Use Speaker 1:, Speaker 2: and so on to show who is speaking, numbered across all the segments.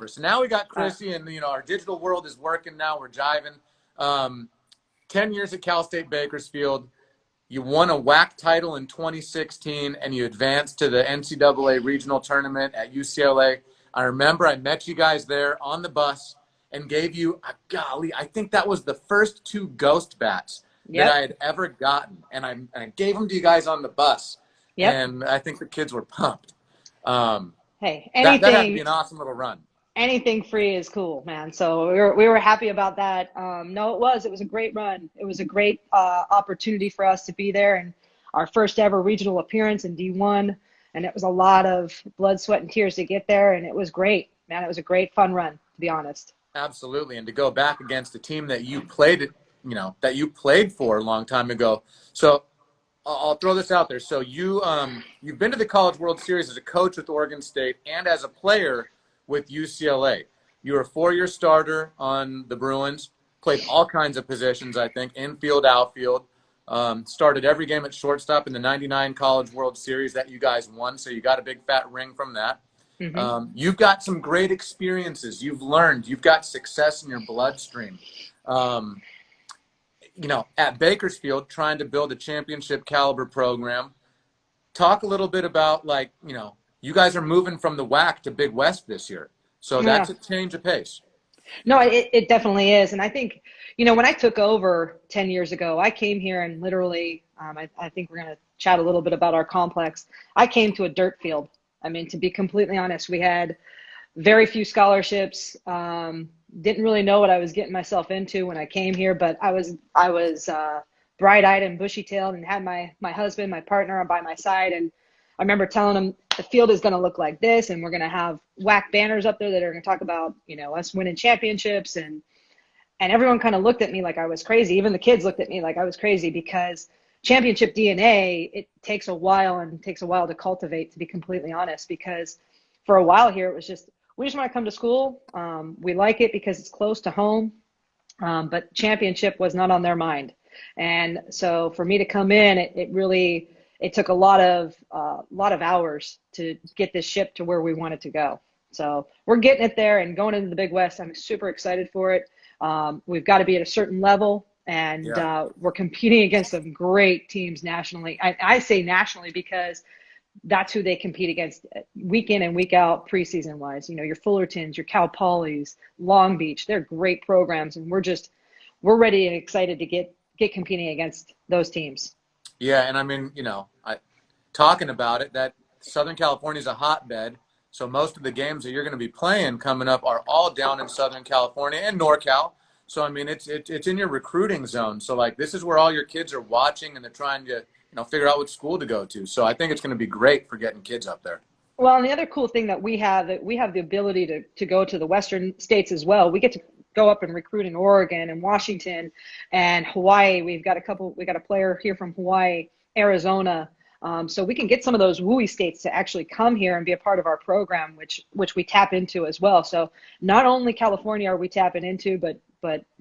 Speaker 1: over. So now we got Crissy, and, you know, our digital world is working now. We're jiving. 10 years at Cal State Bakersfield. You won a WAC title in 2016, and you advanced to the NCAA regional tournament at UCLA. I remember I met you guys there on the bus and gave you, golly, I think that was the first 2 ghost bats that I had ever gotten. And I gave them to you guys on the bus. And I think the kids were pumped.
Speaker 2: Hey,
Speaker 1: that had to be an awesome little run.
Speaker 2: Anything free is cool, man. So we were happy about that. No, it was a great run. It was a great opportunity for us to be there, and our first ever regional appearance in D1. And it was a lot of blood, sweat, and tears to get there. And it was great, man. It was a great fun run, to be honest.
Speaker 1: Absolutely. And to go back against a team that you played for a long time ago. So I'll throw this out there. So you've been to the College World Series as a coach with Oregon State and as a player with UCLA. You were a 4-year starter on the Bruins, played all kinds of positions, I think, infield, outfield, started every game at shortstop in the 99 College World Series that you guys won, so you got a big fat ring from that. You've got some great experiences. You've learned. You've got success in your bloodstream. You know, at Bakersfield, trying to build a championship caliber program. Talk a little bit about, like, you know, you guys are moving from the WAC to Big West this year. So that's a change of pace.
Speaker 2: No, it definitely is. And I think, you know, when I took over 10 years ago, I came here and literally, I think we're going to chat a little bit about our complex. I came to a dirt field. I mean, to be completely honest, we had very few scholarships. Didn't really know what I was getting myself into when I came here, but I was bright-eyed and bushy-tailed and had my husband, my partner by my side. And I remember telling him the field is going to look like this, and we're going to have WAC banners up there that are going to talk about, you know, us winning championships. And everyone kind of looked at me like I was crazy. Even the kids looked at me like I was crazy, because championship DNA, it takes a while to cultivate, to be completely honest, because for a while here, it was just, we just want to come to school. We like it because it's close to home, but championship was not on their mind. And so for me to come in, it took a lot of hours to get this ship to where we wanted to go. So we're getting it there and going into the Big West. I'm super excited for it. We've got to be at a certain level, and we're competing against some great teams nationally. I say nationally because that's who they compete against week in and week out, preseason wise. You know, your Fullertons, your Cal Polys, Long Beach, they're great programs, and we're ready and excited to get competing against those teams.
Speaker 1: Yeah, and I mean, you know, talking about it, that Southern California is a hotbed, so most of the games that you're going to be playing coming up are all down in Southern California and NorCal. So I mean, it's in your recruiting zone. So like, this is where all your kids are watching, and they're trying to, you know, figure out what school to go to. So I think it's going to be great for getting kids up there.
Speaker 2: Well, and the other cool thing that we have the ability to go to the Western states as well. We get to go up and recruit in Oregon and Washington and Hawaii. We got a player here from Hawaii, Arizona. So we can get some of those WUI states to actually come here and be a part of our program, which we tap into as well. So not only California are we tapping into, but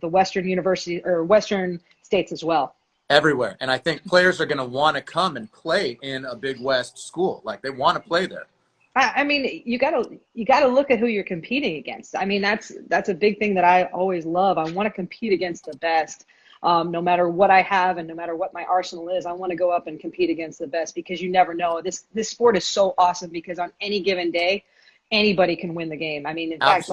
Speaker 2: the Western university or Western states as well.
Speaker 1: Everywhere. And I think players are going to want to come and play in a Big West school. Like, they want to play there.
Speaker 2: I mean, you gotta look at who you're competing against. I mean, that's a big thing that I always love. I want to compete against the best, no matter what I have and no matter what my arsenal is. I want to go up and compete against the best, because you never know. This sport is so awesome, because on any given day, anybody can win the game. I mean, in fact,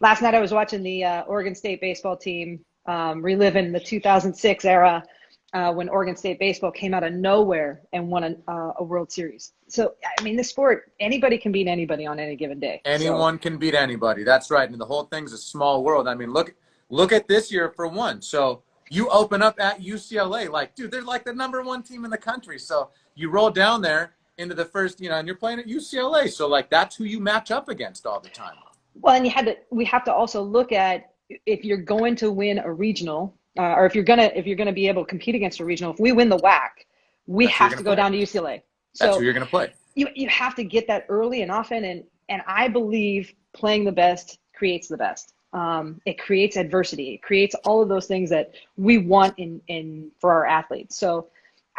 Speaker 2: last night I was watching the Oregon State baseball team reliving the 2006 era. When Oregon State baseball came out of nowhere and won a World Series. So, I mean, this sport, anybody can beat anybody on any given day.
Speaker 1: Anyone can beat anybody. That's right. And the whole thing's a small world. I mean, look at this year for one. So you open up at UCLA. Like, dude, they're like the #1 team in the country. So you roll down there into the first, you know, and you're playing at UCLA. So, like, that's who you match up against all the time.
Speaker 2: Well, and we have to also look at, if you're going to win a regional, or if you're gonna be able to compete against a regional, if we win the WAC, we have to go down to UCLA. So
Speaker 1: that's who you're gonna play.
Speaker 2: You have to get that early and often, and I believe playing the best creates the best. It creates adversity. It creates all of those things that we want in for our athletes. So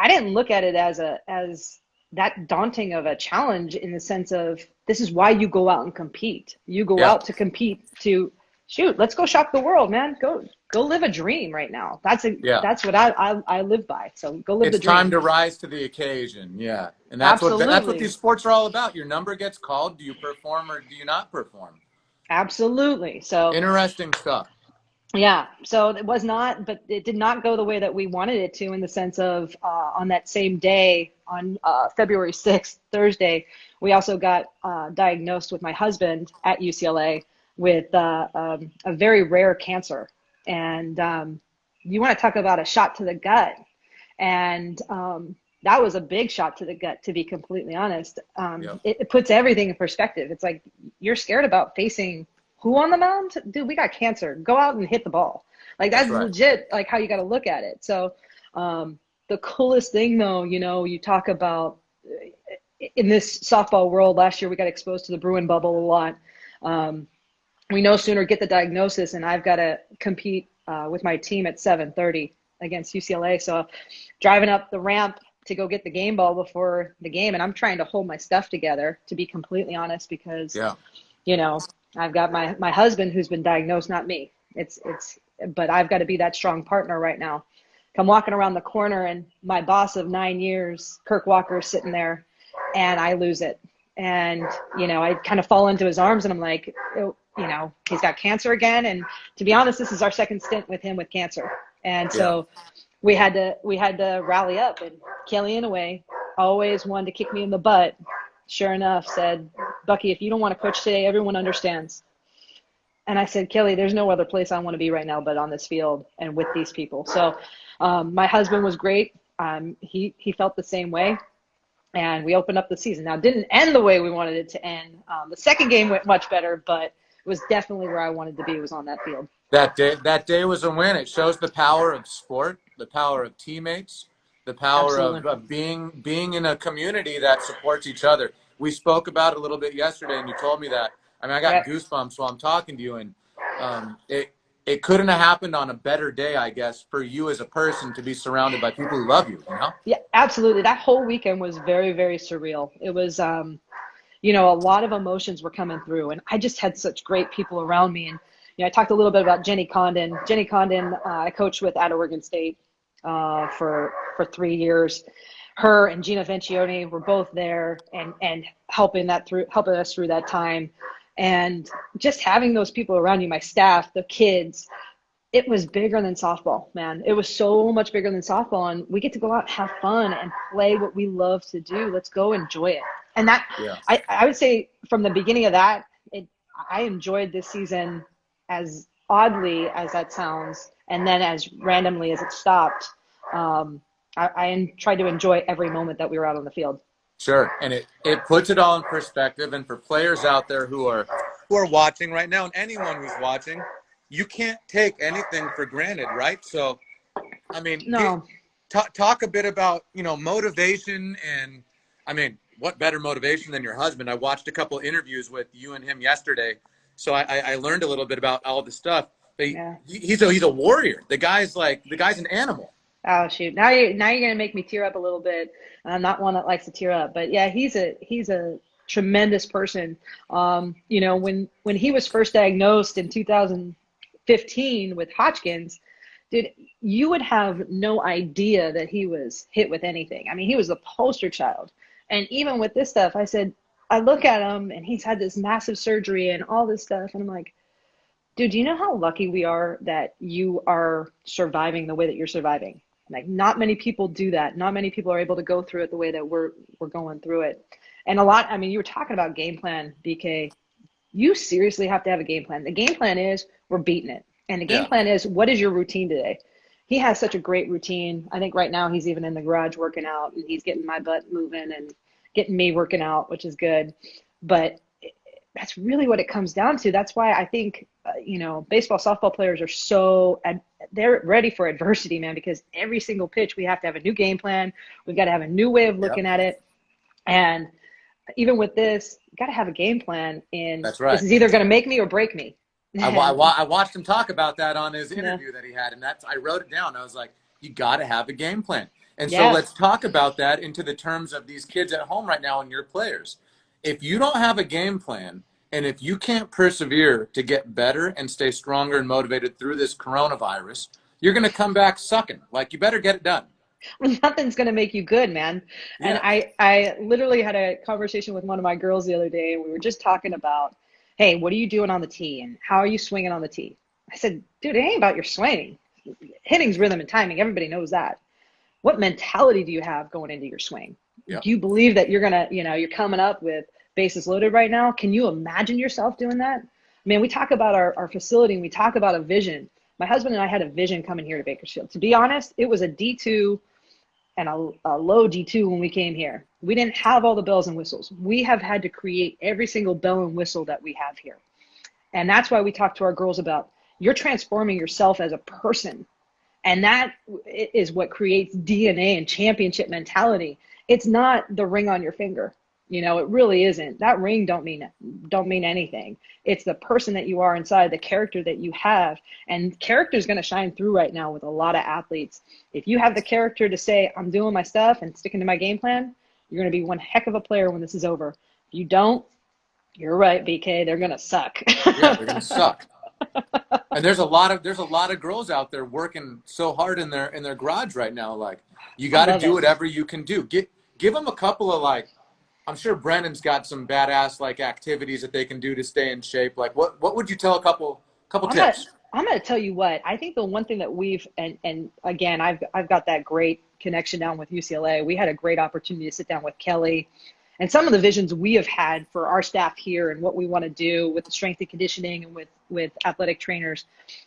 Speaker 2: I didn't look at it as that daunting of a challenge in the sense of this is why you go out and compete. You go
Speaker 1: Yeah.
Speaker 2: out to compete to shoot. Let's go shock the world, man. Go live a dream right now.
Speaker 1: Yeah.
Speaker 2: That's what I live by. So go live
Speaker 1: It's
Speaker 2: the dream.
Speaker 1: time to rise to the occasion. Yeah. And that's what
Speaker 2: Absolutely.
Speaker 1: these sports are all about. Your number gets called. Do you perform or do you not perform?
Speaker 2: Absolutely. So
Speaker 1: Interesting stuff.
Speaker 2: yeah, so it was not, but it did not go the way that we wanted it to in the sense of on that same day, on February 6th, Thursday, we also got diagnosed with my husband at UCLA with a very rare cancer. And you want to talk about a shot to the gut. And that was a big shot to the gut, to be completely honest.
Speaker 1: Yep.
Speaker 2: It puts everything in perspective. It's like you're scared about facing who on the mound? Dude, we got cancer. Go out and hit the ball. Like that's
Speaker 1: right.
Speaker 2: legit, like how you got to look at it. So the coolest thing though, you talk about in this softball world, last year we got exposed to the Bruin bubble a lot. We no sooner get the diagnosis and I've got to compete with my team at 7:30 against UCLA. So driving up the ramp to go get the game ball before the game. And I'm trying to hold my stuff together, to be completely honest, because, I've got my husband who's been diagnosed, not me. But I've got to be that strong partner right now. Come walking around the corner and my boss of 9 years, Kirk Walker, is sitting there and I lose it. And, I kind of fall into his arms and I'm like, he's got cancer again. And to be honest, this is our second stint with him with cancer. And so we had to rally up, and Kelly, in a way, always wanted to kick me in the butt. Sure enough, said, Bucky, if you don't want to coach today, everyone understands. And I said, Kelly, there's no other place I want to be right now but on this field and with these people. So my husband was great. He felt the same way. And we opened up the season. Now, it didn't end the way we wanted it to end. The second game went much better, but it was definitely where I wanted to be, was on that field.
Speaker 1: That day was a win. It shows the power of sport, the power of teammates, the power of being in a community that supports each other. We spoke about it a little bit yesterday, and you told me that. I mean, I got goosebumps while I'm talking to you, and it couldn't have happened on a better day, I guess, for you as a person to be surrounded by people who love you,
Speaker 2: Yeah, absolutely. That whole weekend was very, very surreal. It was, a lot of emotions were coming through, and I just had such great people around me. And, I talked a little bit about Jenny Condon. Jenny Condon, I coached with at Oregon State for 3 years. Her and Gina Vincione were both there and helping us through that time. And just having those people around you, my staff, the kids, it was bigger than softball, man. It was so much bigger than softball, and we get to go out and have fun and play what we love to do. Let's go enjoy it. And that, I would say from the beginning of that, I enjoyed this season, as oddly as that sounds, and then as randomly as it stopped. I tried to enjoy every moment that we were out on the field.
Speaker 1: Sure, and it puts it all in perspective. And for players out there who are watching right now, and anyone who's watching, you can't take anything for granted, right? So, I mean, talk a bit about motivation, and I mean, what better motivation than your husband? I watched a couple interviews with you and him yesterday, so I learned a little bit about all the stuff. He's a warrior. The guy's an animal.
Speaker 2: Oh shoot! Now you're gonna make me tear up a little bit. I'm not one that likes to tear up, but yeah, he's a tremendous person. When he was first diagnosed in 2015 with Hodgkin's, dude, you would have no idea that he was hit with anything. I mean, he was the poster child. And even with this stuff, I look at him and he's had this massive surgery and all this stuff, and I'm like, dude, do you know how lucky we are that you are surviving the way that you're surviving? Like, not many people do that. Not many people are able to go through it the way that we're going through it. And you were talking about game plan, BK. You seriously have to have a game plan. The game plan is we're beating it. And the game plan is, what is your routine today? He has such a great routine. I think right now he's even in the garage working out, and he's getting my butt moving and getting me working out, which is good. But that's really what it comes down to. That's why I think, baseball, softball players are they're ready for adversity, man, because every single pitch we have to have a new game plan. We've got to have a new way of looking at it. And even with this, you got to have a game plan. And
Speaker 1: that's right.
Speaker 2: This is either going to make me or break me.
Speaker 1: I watched him talk about that on his interview that he had, and I wrote it down. I was like, you got to have a game plan. And so
Speaker 2: Yes.
Speaker 1: let's talk about that into the terms of these kids at home right now and your players. If you don't have a game plan, and if you can't persevere to get better and stay stronger and motivated through this coronavirus, you're going to come back sucking. Like, you better get it done.
Speaker 2: Nothing's going to make you good, man. And
Speaker 1: Yeah.
Speaker 2: I literally had a conversation with one of my girls the other day, and we were just talking about, hey, what are you doing on the tee and how are you swinging on the tee? I said, dude, it ain't about your swing. Hitting's rhythm and timing. Everybody knows that. What mentality do you have going into your swing?
Speaker 1: Yep.
Speaker 2: Do you believe that you're going to, you're coming up with bases loaded right now? Can you imagine yourself doing that? Man, we talk about our facility and we talk about a vision. My husband and I had a vision coming here to Bakersfield. To be honest, it was a D2 and a low D2 when we came here. We didn't have all the bells and whistles. We have had to create every single bell and whistle that we have here. And that's why we talk to our girls about, you're transforming yourself as a person. And that is what creates DNA and championship mentality. It's not the ring on your finger. It really isn't. That ring don't mean anything. It's the person that you are inside, the character that you have. And character is going to shine through right now with a lot of athletes. If you have the character to say, I'm doing my stuff and sticking to my game plan, you're going to be one heck of a player when this is over. If you don't, you're right, BK, they're going to suck.
Speaker 1: Yeah, they're going to suck. And there's a lot of girls out there working so hard in their garage right now. Like, you got to do whatever you can do. Give them a couple of, like, I'm sure Brandon's got some badass like activities that they can do to stay in shape. Like, what would you tell a couple tips?
Speaker 2: I'm going to tell you what, I think the one thing that we've, and again, I've got that great connection down with UCLA. We had a great opportunity to sit down with Kelly and some of the visions we have had for our staff here and what we want to do with the strength and conditioning and with athletic trainers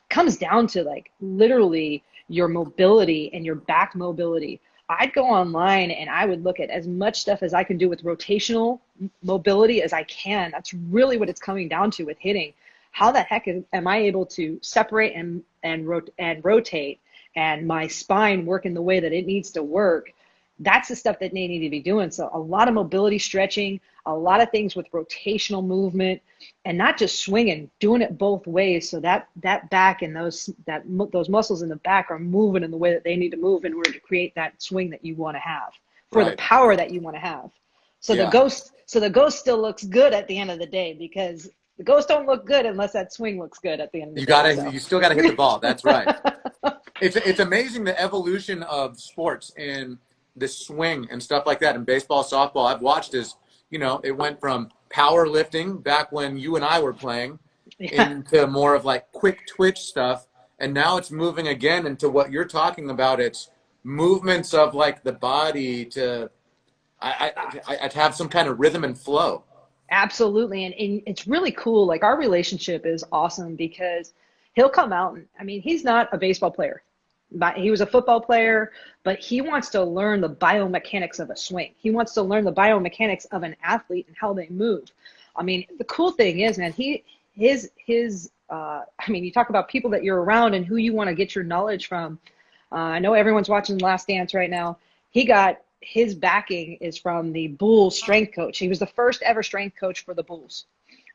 Speaker 2: comes down to, like, literally your mobility and your back mobility. I'd go online and I would look at as much stuff as I can do with rotational mobility as I can. That's really what it's coming down to with hitting. How the heck am I able to separate and rotate and my spine work in the way that it needs to work? That's the stuff that they need to be doing. So a lot of mobility stretching, a lot of things with rotational movement, and not just swinging, doing it both ways. So that back and those muscles in the back are moving in the way that they need to move in order to create that swing that you want to have for the power that you want to have. So the ghost still looks good at the end of the day, because the ghost don't look good unless that swing looks good at the end of the day.
Speaker 1: You still gotta hit the ball. That's right. It's amazing the evolution of sports in the swing and stuff like that in baseball, softball. I've watched as, it went from powerlifting back when you and I were playing into more of like quick twitch stuff. And now it's moving again into what you're talking about. It's movements of like the body to have some kind of rhythm and flow.
Speaker 2: Absolutely. And it's really cool. Like, our relationship is awesome because he'll come out and, he's not a baseball player, but he was a football player, but he wants to learn the biomechanics of a swing. He wants to learn the biomechanics of an athlete and how they move. The cool thing is, man, you talk about people that you're around and who you want to get your knowledge from. I know everyone's watching Last Dance right now. His backing is from the Bulls strength coach. He was the first ever strength coach for the Bulls.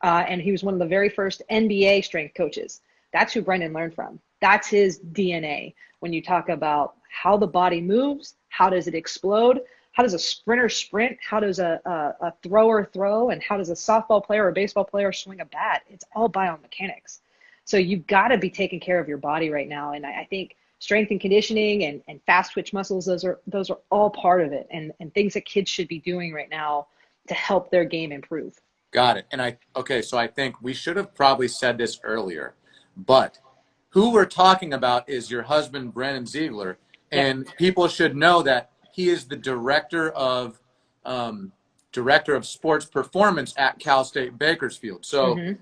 Speaker 2: And he was one of the very first NBA strength coaches. That's who Brendan learned from. That's his DNA. When you talk about how the body moves, how does it explode, how does a sprinter sprint, how does a thrower throw, and how does a softball player or a baseball player swing a bat, it's all biomechanics. So you've got to be taking care of your body right now. And I think strength and conditioning and fast twitch muscles, those are all part of it, and things that kids should be doing right now to help their game improve.
Speaker 1: Got it. And so I think we should have probably said this earlier, but who we're talking about is your husband, Brandon Ziegler, and people should know that he is the director of sports performance at Cal State Bakersfield. So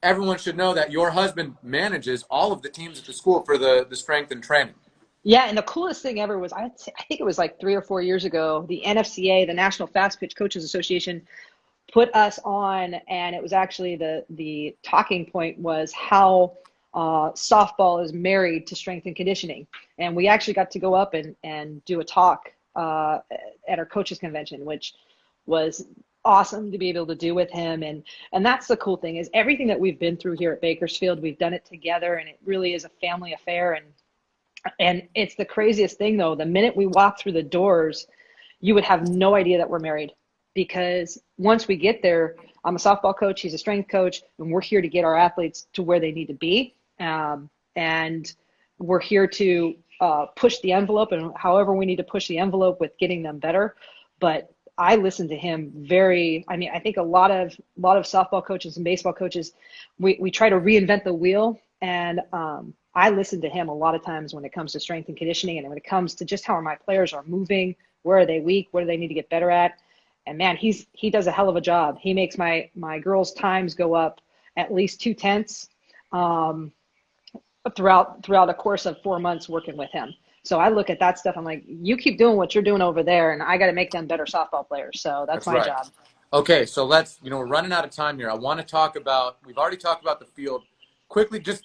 Speaker 1: everyone should know that your husband manages all of the teams at the school for the strength and training.
Speaker 2: Yeah, and the coolest thing ever was, I think it was like 3 or 4 years ago, the NFCA, the National Fast Pitch Coaches Association, put us on, and it was actually the talking point was how softball is married to strength and conditioning. And we actually got to go up and do a talk at our coaches convention, which was awesome to be able to do with him. And that's the cool thing, is everything that we've been through here at Bakersfield, we've done it together, and it really is a family affair. And And it's the craziest thing, though. The minute we walk through the doors, you would have no idea that we're married, because once we get there, I'm a softball coach, he's a strength coach, and we're here to get our athletes to where they need to be. And we're here to push the envelope, and however we need to push the envelope with getting them better. But I listen to him I think a lot of softball coaches and baseball coaches, we try to reinvent the wheel. And I listen to him a lot of times when it comes to strength and conditioning, and when it comes to just how my players are moving, where are they weak, what do they need to get better at. And man, he does a hell of a job. He makes my girls' times go up at least 2/10 throughout a course of 4 months working with him. So I look at that stuff. I'm like, you keep doing what you're doing over there, and I got to make them better softball players. So that's my job.
Speaker 1: Okay, so we're running out of time here. I want to talk about, we've already talked about the field. Quickly, just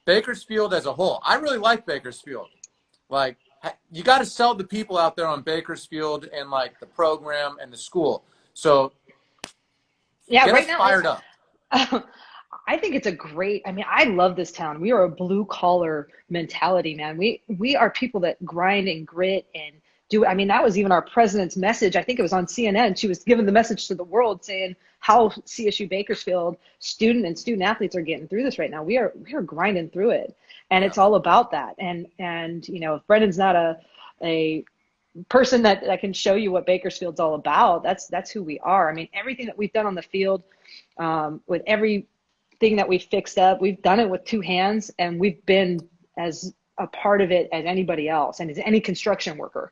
Speaker 1: Bakersfield as a whole. I really like Bakersfield. Like, you got to sell the people out there on Bakersfield and like the program and the school. So
Speaker 2: yeah,
Speaker 1: get
Speaker 2: right
Speaker 1: us
Speaker 2: now,
Speaker 1: fired up.
Speaker 2: I think it's I love this town. We are a blue collar mentality, man. We are people that grind and grit and do. I mean, that was even our president's message. I think it was on CNN. She was giving the message to the world saying how CSU Bakersfield student athletes are getting through this right now. We are grinding through it, and it's all about that. And if Brendan's not a person that can show you what Bakersfield's all about, that's who we are. I mean, everything that we've done on the field, with everything that we've fixed up, we've done it with two hands, and we've been as a part of it as anybody else, and as any construction worker,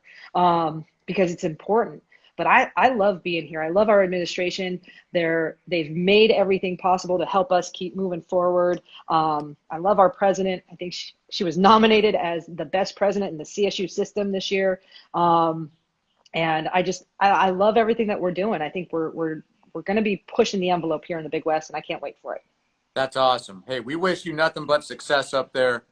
Speaker 2: because it's important. But I love being here. I love our administration. They've made everything possible to help us keep moving forward. I love our president. I think she was nominated as the best president in the CSU system this year. And I love everything that we're doing. I think we're going to be pushing the envelope here in the Big West, and I can't wait for it.
Speaker 1: That's awesome. Hey, we wish you nothing but success up there.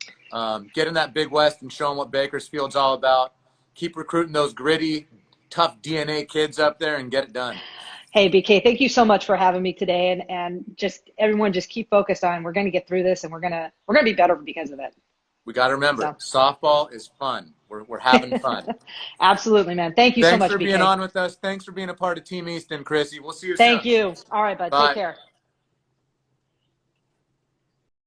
Speaker 1: Get in that Big West and show them what Bakersfield's all about. Keep recruiting those gritty, tough DNA kids up there and get it done.
Speaker 2: Hey, BK, thank you so much for having me today. And just everyone, just keep focused on, we're going to get through this, and we're going to be better because of it.
Speaker 1: We got to remember, softball is fun. We're having fun.
Speaker 2: Absolutely, man. Thank you so much, BK.
Speaker 1: Thanks for being on with us. Thanks for being a part of Team Easton, Crissy. We'll see you soon.
Speaker 2: Thank you. All right, bud.
Speaker 1: Bye.
Speaker 2: Take care.